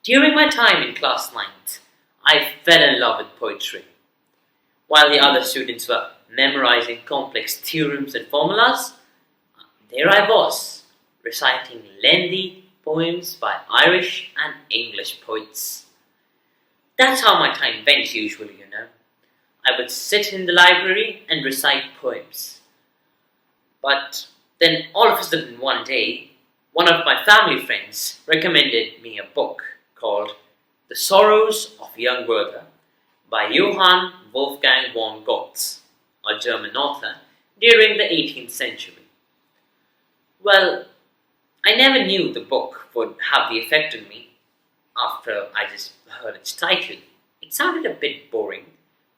During my time in class 9th, I fell in love with poetry. While the other students were memorizing complex theorems and formulas, there I was, reciting lengthy poems by Irish and English poets. That's how my time went usually. I would sit in the library and recite poems. But then all of a sudden one day, one of my family friends recommended me a book called The Sorrows of Young Werther by Johann Wolfgang von Goethe, a German author during the 18th century. Well, I never knew the book would have the effect on me after I just heard its title. It sounded a bit boring,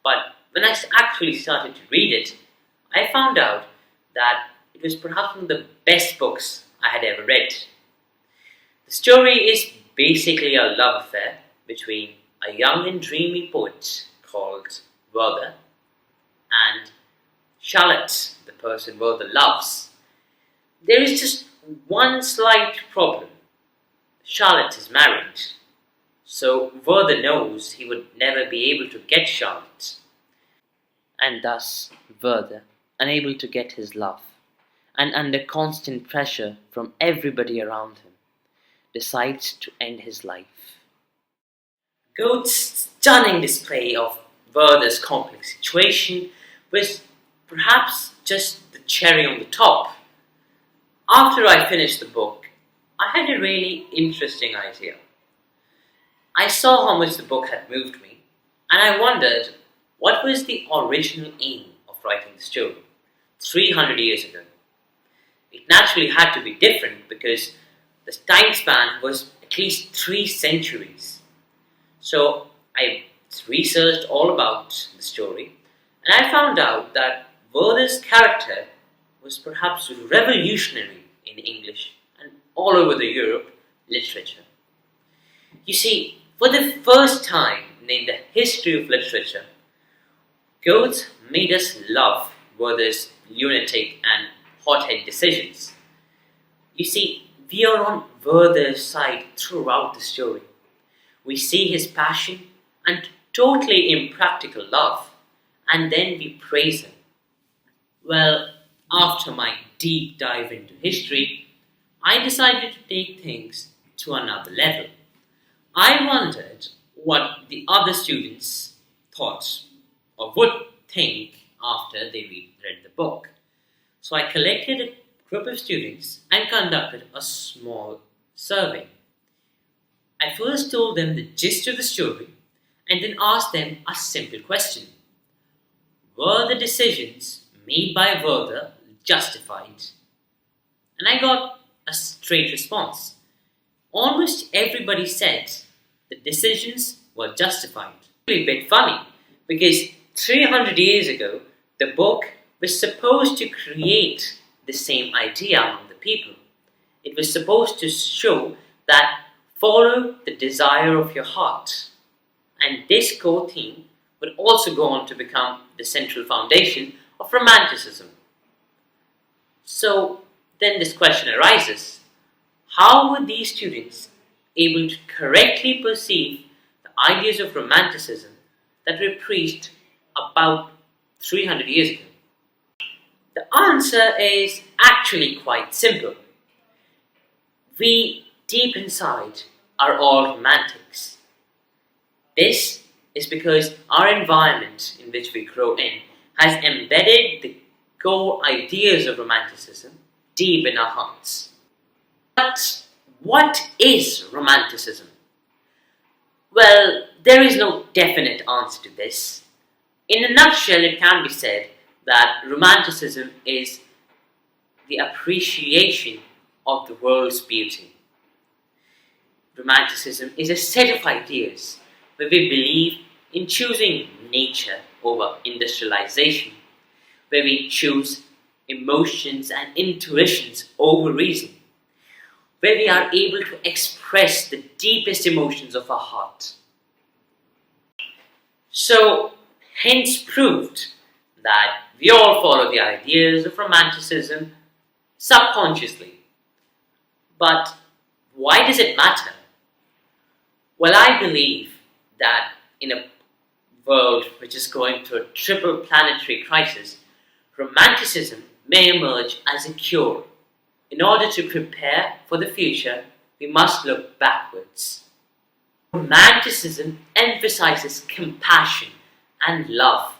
but when I actually started to read it, I found out that it was perhaps one of the best books I had ever read. The story is basically a love affair between a young and dreamy poet called Werther and Charlotte, the person Werther loves. There is just one slight problem. Charlotte is married, so Werther knows he would never be able to get Charlotte. And thus, Werther, unable to get his love, and under constant pressure from everybody around him, decides to end his life. Goethe's stunning display of Werther's complex situation was perhaps just the cherry on the top. After I finished the book, I had a really interesting idea. I saw how much the book had moved me, and I wondered what was the original aim of writing the story 300 years ago. It naturally had to be different because the time span was at least 3 centuries. So I researched all about the story, and I found out that Werther's character was perhaps revolutionary in English and all over the Europe literature. You see, for the first time in the history of literature, Goethe made us love Werther's lunatic and hothead decisions. You see, we are on Werther's side throughout the story. We see his passion and totally impractical love, and then we praise him. Well, after my deep dive into history, I decided to take things to another level. I wondered what the other students thought or would think after they read the book. So I collected a group of students and conducted a small survey. I first told them the gist of the story and then asked them a simple question. Were the decisions made by Werther justified? And I got a straight response. Almost everybody said the decisions were justified. It's a bit funny because 300 years ago, the book was supposed to create the same idea among the people. It was supposed to show that follow the desire of your heart. And this core theme would also go on to become the central foundation of Romanticism. So then this question arises. How were these students able to correctly perceive the ideas of Romanticism that were preached about 300 years ago? The answer is actually quite simple. We, deep inside, are all romantics. This is because our environment in which we grow in has embedded the core ideas of Romanticism deep in our hearts. But what is Romanticism? Well, there is no definite answer to this. In a nutshell, it can be said that Romanticism is the appreciation of the world's beauty. Romanticism is a set of ideas where we believe in choosing nature over industrialization, where we choose emotions and intuitions over reason, where we are able to express the deepest emotions of our heart. So, hence proved that we all follow the ideas of Romanticism subconsciously. But why does it matter? Well, I believe that in a world which is going through a triple planetary crisis, Romanticism may emerge as a cure. In order to prepare for the future, we must look backwards. Romanticism emphasizes compassion and love,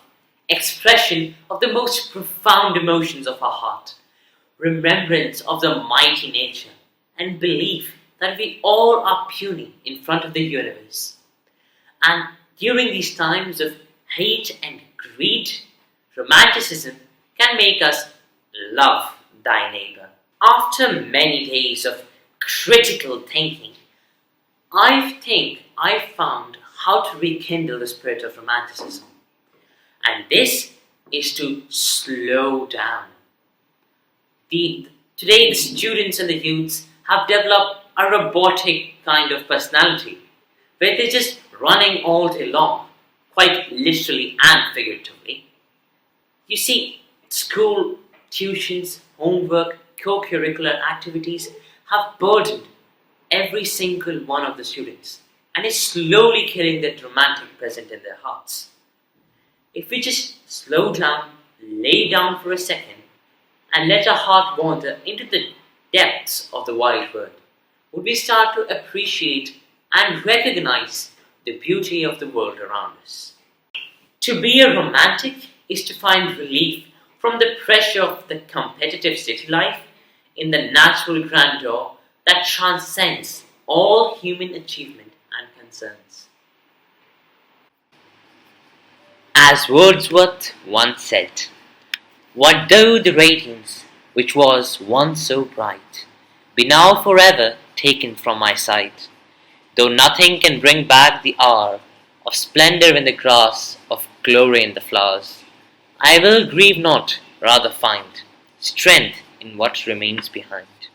expression of the most profound emotions of our heart, remembrance of the mighty nature, and belief that we all are puny in front of the universe. And during these times of hate and greed, Romanticism can make us love thy neighbor. After many days of critical thinking, I think I found how to rekindle the spirit of Romanticism. And this is to slow down. Today, the students and the youths have developed a robotic kind of personality where they're just running all day long, quite literally and figuratively. You see, school, tuitions, homework, co-curricular activities have burdened every single one of the students and is slowly killing that romantic present in their hearts. If we just slow down, lay down for a second, and let our heart wander into the depths of the wide world, would we start to appreciate and recognize the beauty of the world around us? To be a romantic is to find relief from the pressure of the competitive city life in the natural grandeur that transcends all human achievement and concerns. As Wordsworth once said, "What though the radiance which was once so bright be now forever taken from my sight? Though nothing can bring back the hour of splendor in the grass, of glory in the flowers, I will grieve not, rather find strength in what remains behind."